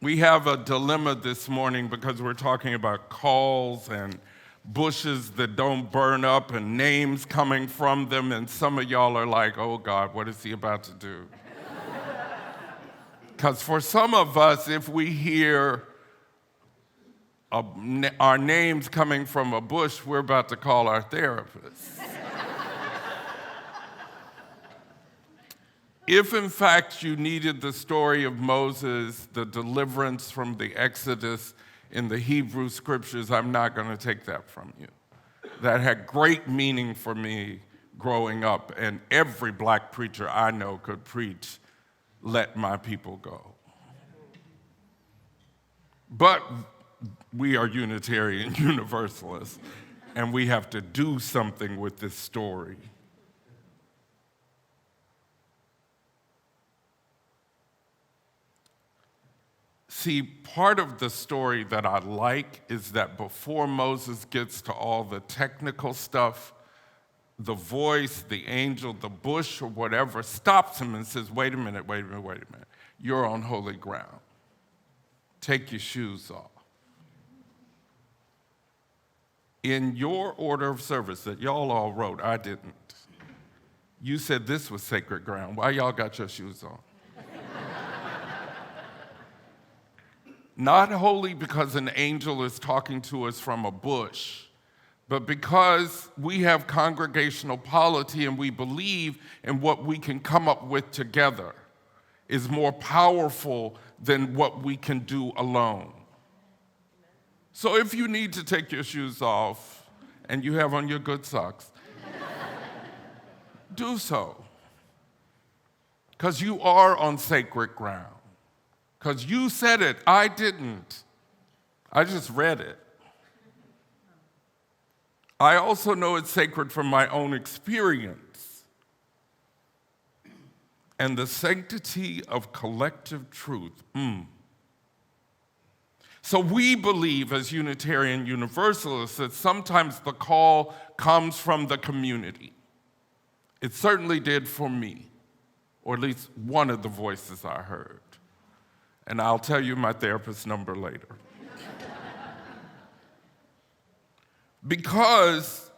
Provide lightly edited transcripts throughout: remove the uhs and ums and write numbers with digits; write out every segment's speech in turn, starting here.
We have a dilemma this morning because we're talking about calls and bushes that don't burn up and names coming from them, and some of y'all are like, oh God, what is he about to do? Because for some of us, if we hear our names coming from a bush, we're about to call our therapist. If, in fact, you needed the story of Moses, the deliverance from the Exodus in the Hebrew scriptures, I'm not going to take that from you. That had great meaning for me growing up, and every black preacher I know could preach, "Let my people go." But we are Unitarian Universalists, and we have to do something with this story. See, part of the story that I like is that before Moses gets to all the technical stuff, the voice, the angel, the bush, or whatever stops him and says, wait a minute. You're on holy ground. Take your shoes off. In your order of service that y'all all wrote, I didn't. You said this was sacred ground. Why y'all got your shoes on? Not holy because an angel is talking to us from a bush, but because we have congregational polity and we believe in what we can come up with together is more powerful than what we can do alone. So if you need to take your shoes off and you have on your good socks, do so. Because you are on sacred ground. Because you said it, I didn't. I just read it. I also know it's sacred from my own experience. And the sanctity of collective truth. So we believe as Unitarian Universalists that sometimes the call comes from the community. It certainly did for me, or at least one of the voices I heard. And I'll tell you my therapist's number later. Because,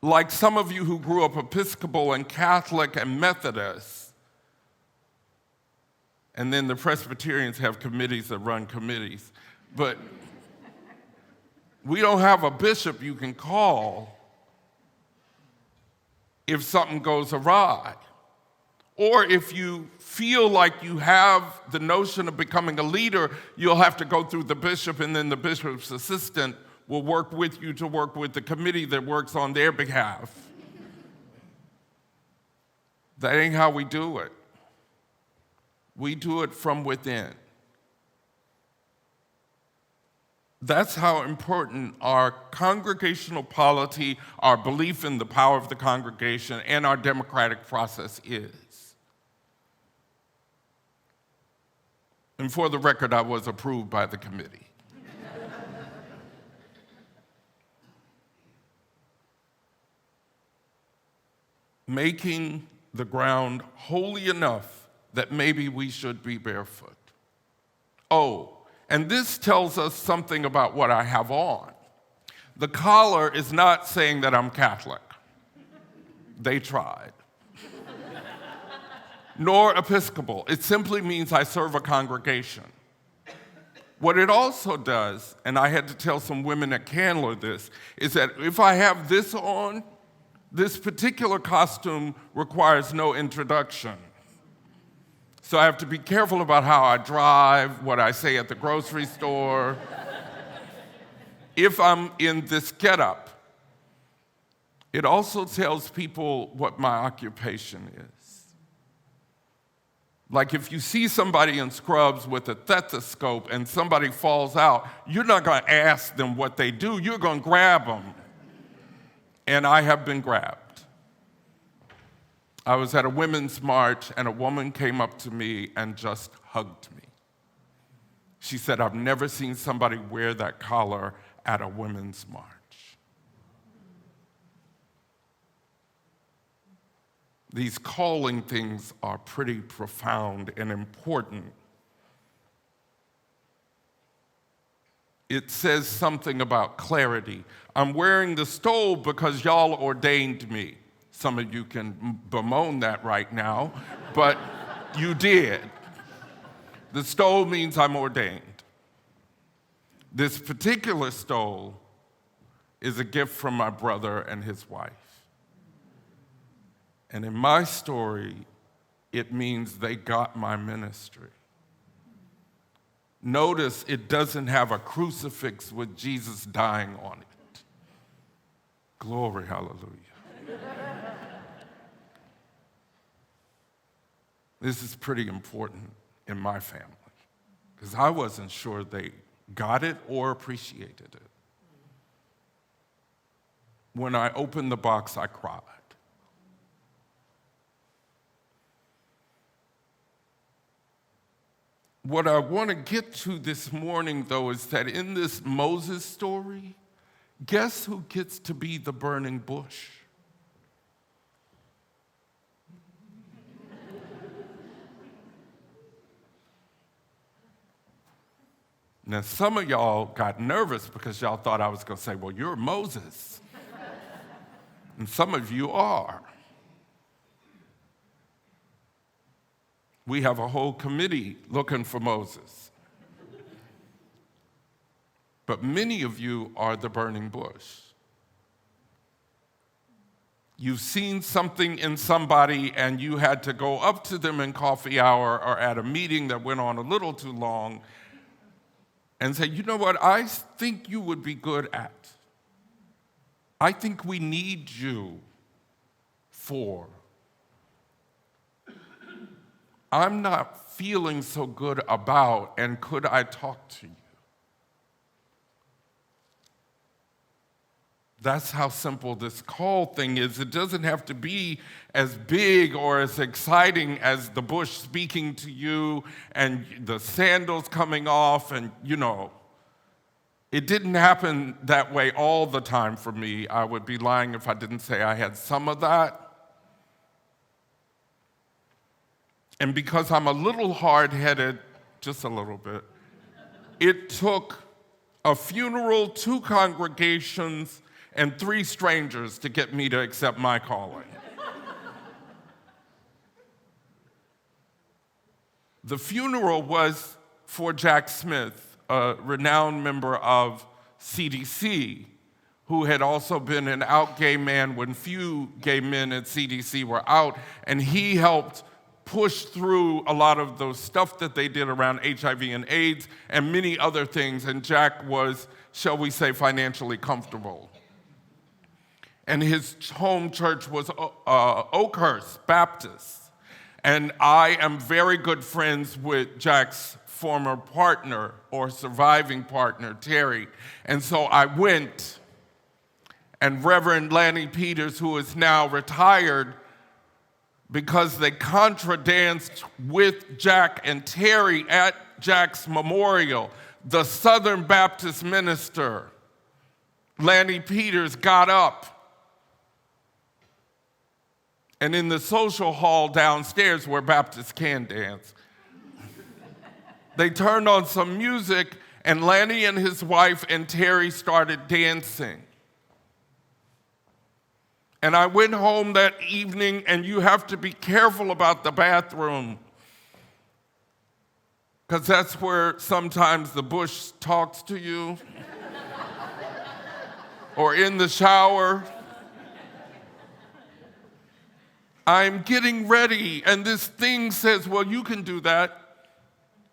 like some of you who grew up Episcopal and Catholic and Methodist, and then the Presbyterians have committees that run committees, but we don't have a bishop you can call if something goes awry. Or if you feel like you have the notion of becoming a leader, you'll have to go through the bishop, and then the bishop's assistant will work with you to work with the committee that works on their behalf. That ain't how we do it. We do it from within. That's how important our congregational polity, our belief in the power of the congregation, and our democratic process is. And for the record, I was approved by the committee. Making the ground holy enough that maybe we should be barefoot. Oh, and this tells us something about what I have on. The collar is not saying that I'm Catholic. They tried. Nor Episcopal. It simply means I serve a congregation. What it also does, and I had to tell some women at Candler this, is that if I have this on, this particular costume requires no introduction. So I have to be careful about how I drive, what I say at the grocery store. If I'm in this getup, it also tells people what my occupation is. Like if you see somebody in scrubs with a stethoscope and somebody falls out, you're not going to ask them what they do, you're going to grab them. And I have been grabbed. I was at a women's march and a woman came up to me and just hugged me. She said, I've never seen somebody wear that collar at a women's march. These calling things are pretty profound and important. it says something about clarity. I'm wearing the stole because y'all ordained me. Some of you can bemoan that right now, but you did. The stole means I'm ordained. This particular stole is a gift from my brother and his wife. And in my story, it means they got my ministry. Notice it doesn't have a crucifix with Jesus dying on it. Glory, hallelujah. This is pretty important in my family because I wasn't sure they got it or appreciated it. When I opened the box, I cried. What I want to get to this morning, though, is that in this Moses story, guess who gets to be the burning bush? Now, some of y'all got nervous because y'all thought I was going to say, well, you're Moses. And some of you are. We have a whole committee looking for Moses. But many of you are the burning bush. You've seen something in somebody and you had to go up to them in coffee hour or at a meeting that went on a little too long and say, you know what, I think you would be good at. I think we need you for. I'm not feeling so good about, and could I talk to you? That's how simple this call thing is. It doesn't have to be as big or as exciting as the bush speaking to you and the sandals coming off and, It didn't happen that way all the time for me. I would be lying if I didn't say I had some of that. And because I'm a little hard-headed, just a little bit, it took a funeral, 2 congregations, and 3 strangers to get me to accept my calling. The funeral was for Jack Smith, a renowned member of CDC, who had also been an out gay man when few gay men at CDC were out, and he helped push through a lot of those stuff that they did around HIV and AIDS and many other things, and Jack was, shall we say, financially comfortable. And his home church was Oakhurst Baptist. And I am very good friends with Jack's former partner or surviving partner, Terry. And so I went, and Reverend Lanny Peters, who is now retired, because they contra-danced with Jack and Terry at Jack's memorial, the Southern Baptist minister, Lanny Peters, got up. And in the social hall downstairs where Baptists can dance, they turned on some music, and Lanny and his wife and Terry started dancing. And I went home that evening, and you have to be careful about the bathroom, because that's where sometimes the bush talks to you, or in the shower. I'm getting ready, and this thing says, well, you can do that.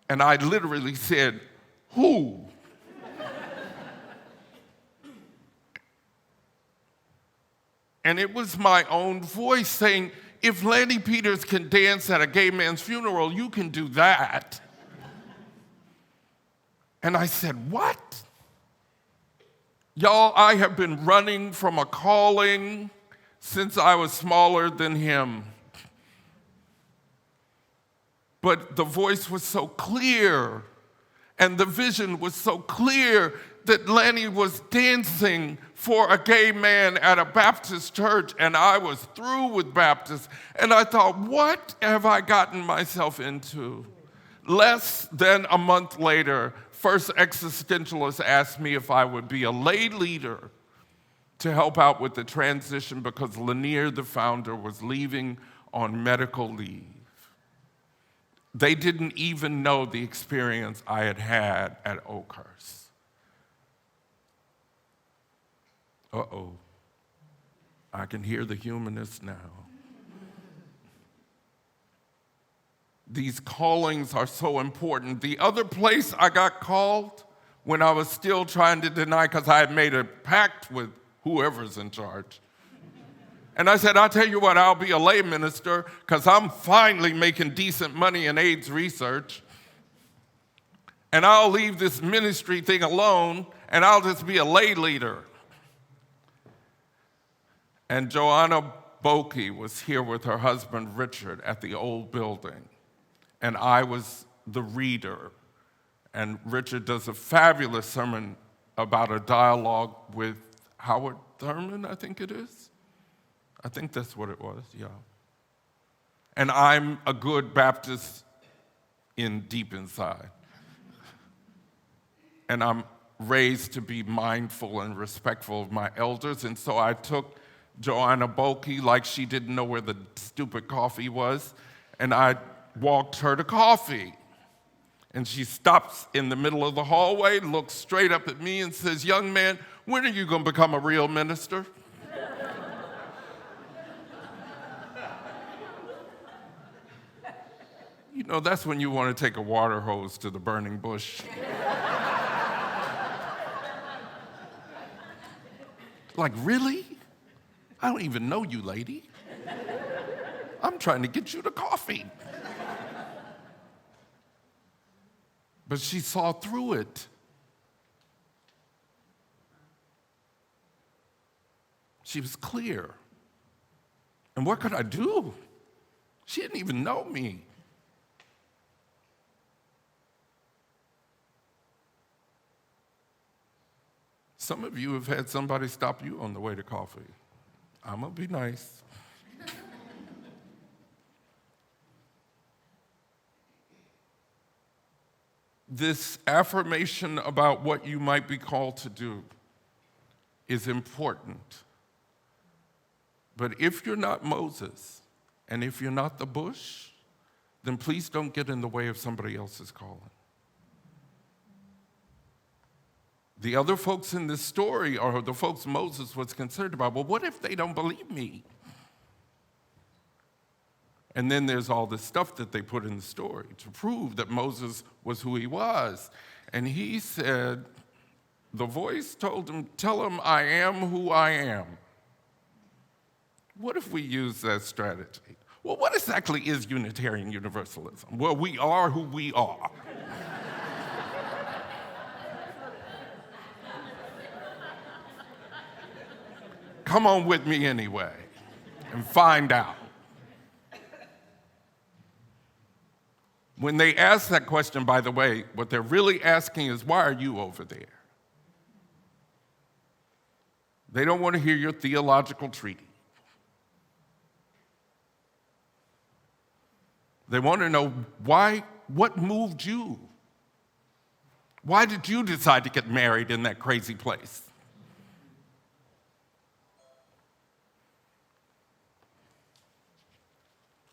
And I literally said, who? And it was my own voice saying, if Lanny Peters can dance at a gay man's funeral, you can do that. And I said, what? Y'all, I have been running from a calling since I was smaller than him. But the voice was so clear, and the vision was so clear that Lanny was dancing for a gay man at a Baptist church, and I was through with Baptists. And I thought, what have I gotten myself into? Less than a month later, First Existentialist asked me if I would be a lay leader to help out with the transition because Lanier, the founder, was leaving on medical leave. They didn't even know the experience I had had at Oakhurst. Uh-oh, I can hear the humanist now. These callings are so important. The other place I got called when I was still trying to deny, because I had made a pact with whoever's in charge. And I said, I'll tell you what, I'll be a lay minister because I'm finally making decent money in AIDS research. And I'll leave this ministry thing alone and I'll just be a lay leader. And Joanna Boakey was here with her husband, Richard, at the old building. And I was the reader. And Richard does a fabulous sermon about a dialogue with Howard Thurman, I think it is. I think that's what it was, yeah. And I'm a good Baptist deep inside. And I'm raised to be mindful and respectful of my elders, and so I took Joanna Boakey like she didn't know where the stupid coffee was, and I walked her to coffee. And she stops in the middle of the hallway, looks straight up at me and says, "Young man, when are you going to become a real minister?" You know, that's when you want to take a water hose to the burning bush. Like, really? I don't even know you, lady. I'm trying to get you to coffee. But she saw through it. She was clear. And what could I do? She didn't even know me. Some of you have had somebody stop you on the way to coffee. I'm gonna be nice. This affirmation about what you might be called to do is important. But if you're not Moses, and if you're not the bush, then please don't get in the way of somebody else's calling. The other folks in this story are the folks Moses was concerned about. Well, what if they don't believe me? And then there's all this stuff that they put in the story to prove that Moses was who he was. And he said, the voice told him, "Tell him I am who I am." What if we use that strategy? Well, what exactly is Unitarian Universalism? Well, we are who we are. Come on with me anyway and find out. When they ask that question, by the way, what they're really asking is, why are you over there? They don't want to hear your theological treaty. They want to know why, what moved you? Why did you decide to get married in that crazy place?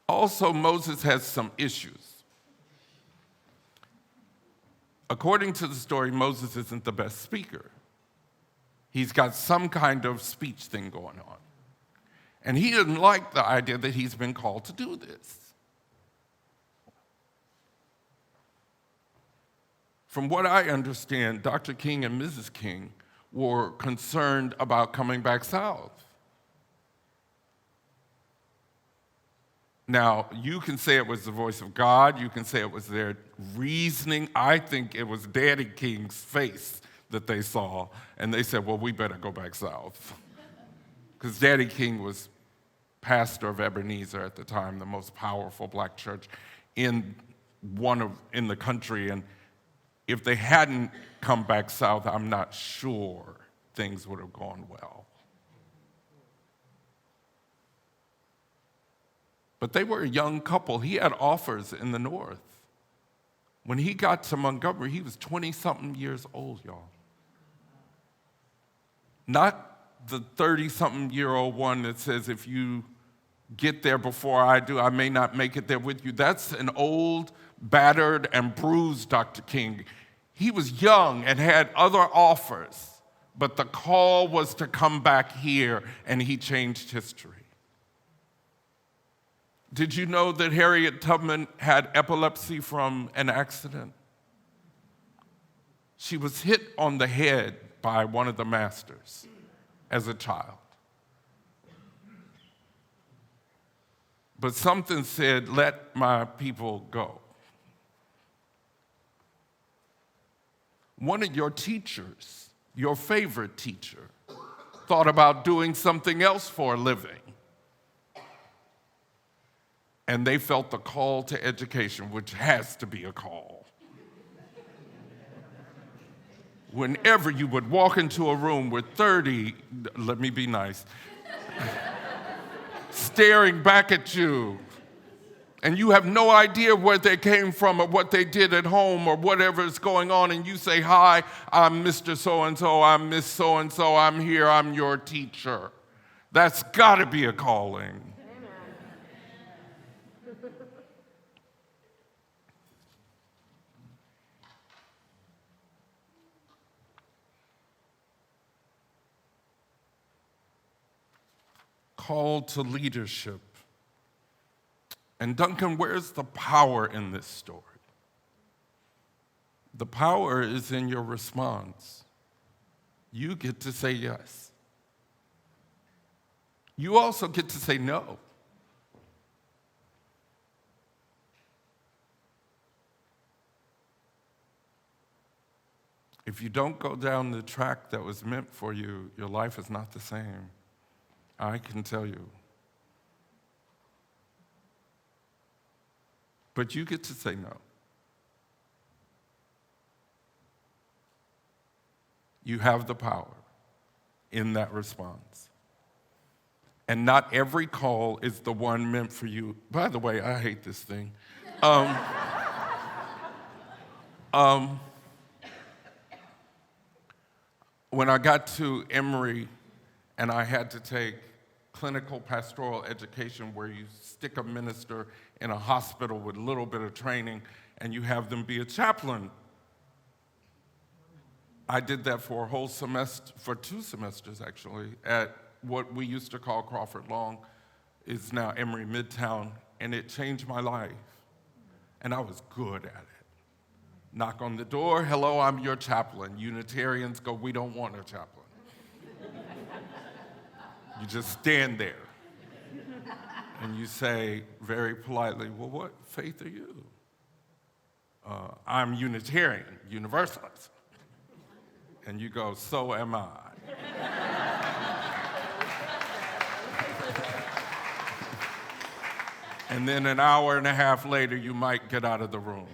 Also, Moses has some issues. According to the story, Moses isn't the best speaker. He's got some kind of speech thing going on. And he didn't like the idea that he's been called to do this. From what I understand, Dr. King and Mrs. King were concerned about coming back south. Now, you can say it was the voice of God, you can say it was their reasoning. I think it was Daddy King's face that they saw, and they said, well, we better go back south. Because Daddy King was pastor of Ebenezer at the time, the most powerful black church in the country, and if they hadn't come back south, I'm not sure things would have gone well. But they were a young couple. He had offers in the north. When he got to Montgomery, he was 20-something years old, y'all. Not the 30-something-year-old one that says, if you get there before I do, I may not make it there with you. That's an old, battered, and bruised Dr. King. He was young and had other offers, but the call was to come back here, and he changed history. Did you know that Harriet Tubman had epilepsy from an accident? She was hit on the head by one of the masters as a child. But something said, let my people go. One of your teachers, your favorite teacher, thought about doing something else for a living. And they felt the call to education, which has to be a call. Whenever you would walk into a room with 30, let me be nice, staring back at you, and you have no idea where they came from or what they did at home or whatever is going on, and you say, hi, I'm Mr. So-and-so, I'm Miss So-and-so, I'm here, I'm your teacher. That's gotta be a calling. Called to leadership. And Duncan, where's the power in this story? The power is in your response. You get to say yes. You also get to say no. If you don't go down the track that was meant for you, your life is not the same. I can tell you. But you get to say no. You have the power in that response. And not every call is the one meant for you. By the way, I hate this thing. When I got to Emory and I had to take clinical pastoral education where you stick a minister in a hospital with a little bit of training and you have them be a chaplain. I did that for a whole semester, for 2 semesters actually, at what we used to call Crawford Long, is now Emory Midtown, and it changed my life. And I was good at it. Knock on the door, hello, I'm your chaplain. Unitarians go, we don't want a chaplain. You just stand there and you say very politely, well, what faith are you? I'm Unitarian, Universalist. And you go, so am I. And then an hour and a half later, you might get out of the room.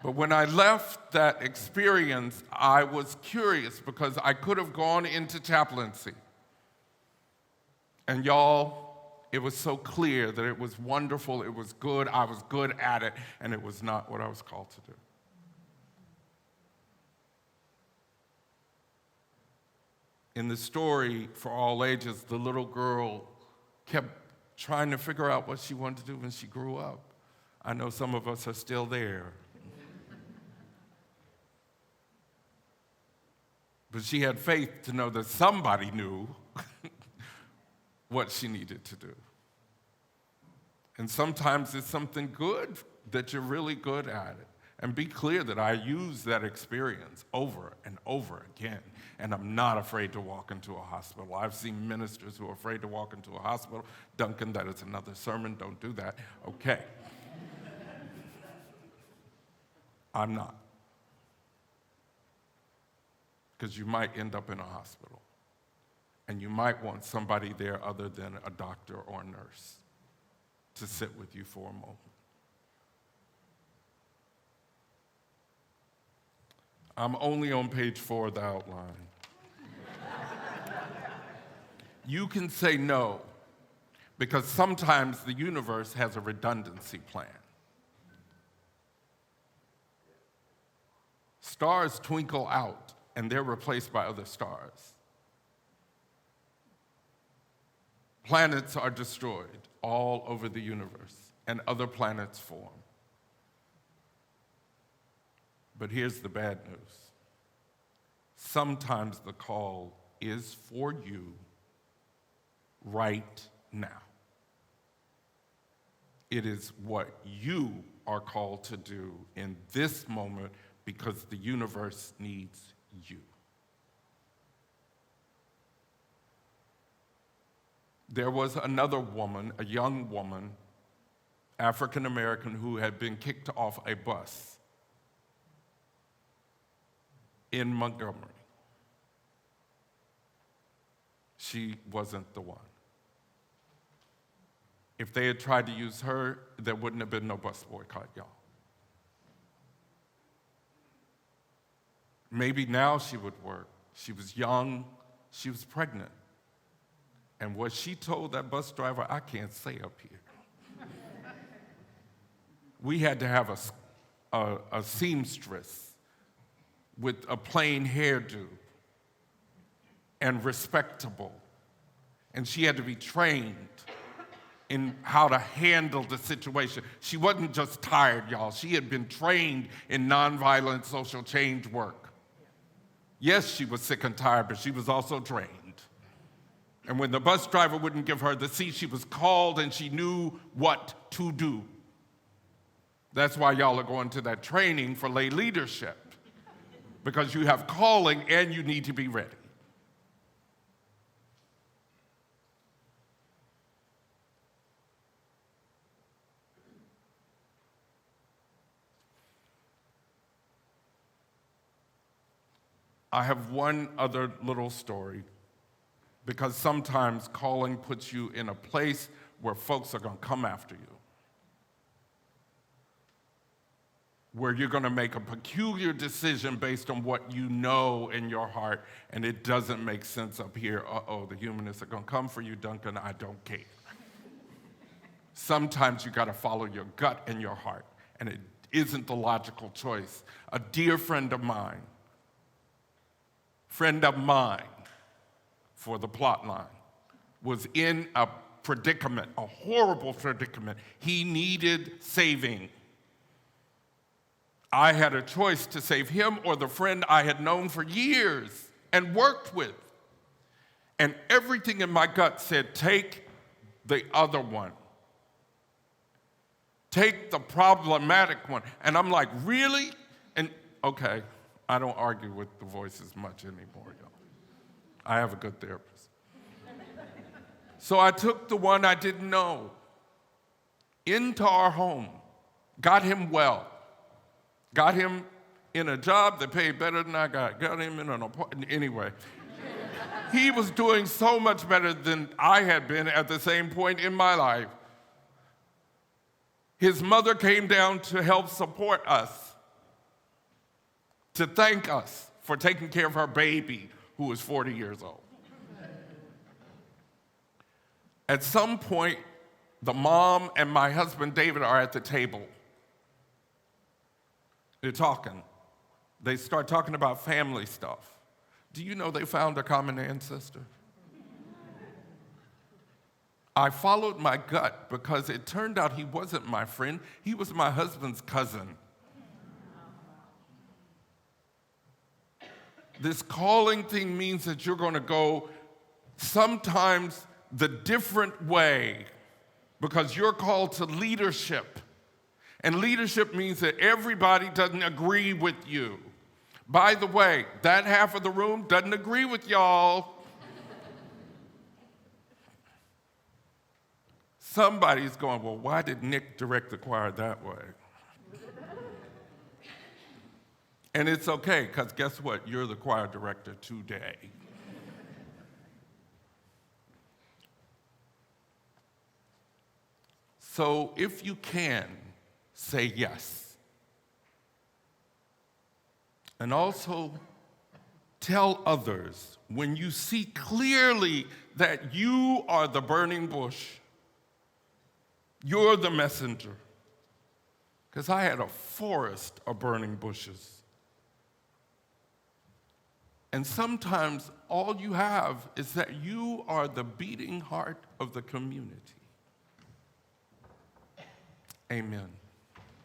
But when I left that experience, I was curious because I could have gone into chaplaincy. And y'all, it was so clear that it was wonderful, it was good, I was good at it, and it was not what I was called to do. In the story, For All Ages, the little girl kept trying to figure out what she wanted to do when she grew up. I know some of us are still there. But she had faith to know that somebody knew what she needed to do. And sometimes it's something good that you're really good at it. And be clear that I use that experience over and over again. And I'm not afraid to walk into a hospital. I've seen ministers who are afraid to walk into a hospital. Duncan, that is another sermon. Don't do that. Okay. I'm not. Because you might end up in a hospital. And you might want somebody there other than a doctor or a nurse to sit with you for a moment. I'm only on page 4 of the outline. You can say no, because sometimes the universe has a redundancy plan. Stars twinkle out, and they're replaced by other stars. Planets are destroyed all over the universe, and other planets form. But here's the bad news. Sometimes the call is for you right now. It is what you are called to do in this moment because the universe needs you. There was another woman, a young woman, African American, who had been kicked off a bus in Montgomery. She wasn't the one. If they had tried to use her, there wouldn't have been no bus boycott, y'all. Maybe now she would work. She was young, she was pregnant. And what she told that bus driver, I can't say up here. We had to have a seamstress with a plain hairdo and respectable. And she had to be trained in how to handle the situation. She wasn't just tired, y'all. She had been trained in nonviolent social change work. Yes, she was sick and tired, but she was also trained. And when the bus driver wouldn't give her the seat, she was called and she knew what to do. That's why y'all are going to that training for lay leadership, because you have calling and you need to be ready. I have one other little story, because sometimes calling puts you in a place where folks are going to come after you, where you're going to make a peculiar decision based on what you know in your heart, and it doesn't make sense up here. Uh-oh, the humanists are going to come for you, Duncan. I don't care. Sometimes you got to follow your gut and your heart, and it isn't the logical choice. A dear friend of mine for the plot line, was in a predicament, a horrible predicament. He needed saving. I had a choice to save him or the friend I had known for years and worked with. And everything in my gut said, take the other one. Take the problematic one. And I'm like, really? And okay, I don't argue with the voices much anymore, y'all. I have a good therapist. So I took the one I didn't know into our home, got him well, got him in a job that paid better than I got him in an apartment. Anyway, he was doing so much better than I had been at the same point in my life. His mother came down to help support us, to thank us for taking care of her baby, who was 40 years old. At some point, the mom and my husband, David, are at the table. They're talking. They start talking about family stuff. Do you know they found a common ancestor? I followed my gut because it turned out he wasn't my friend. He was my husband's cousin. This calling thing means that you're going to go sometimes the different way because you're called to leadership. And leadership means that everybody doesn't agree with you. By the way, that half of the room doesn't agree with y'all. Somebody's going, well, why did Nick direct the choir that way? And it's okay, because guess what? You're the choir director today. So if you can, say yes. And also tell others when you see clearly that you are the burning bush, You're the messenger. Because I had a forest of burning bushes. And sometimes all you have is that you are the beating heart of the community. Amen.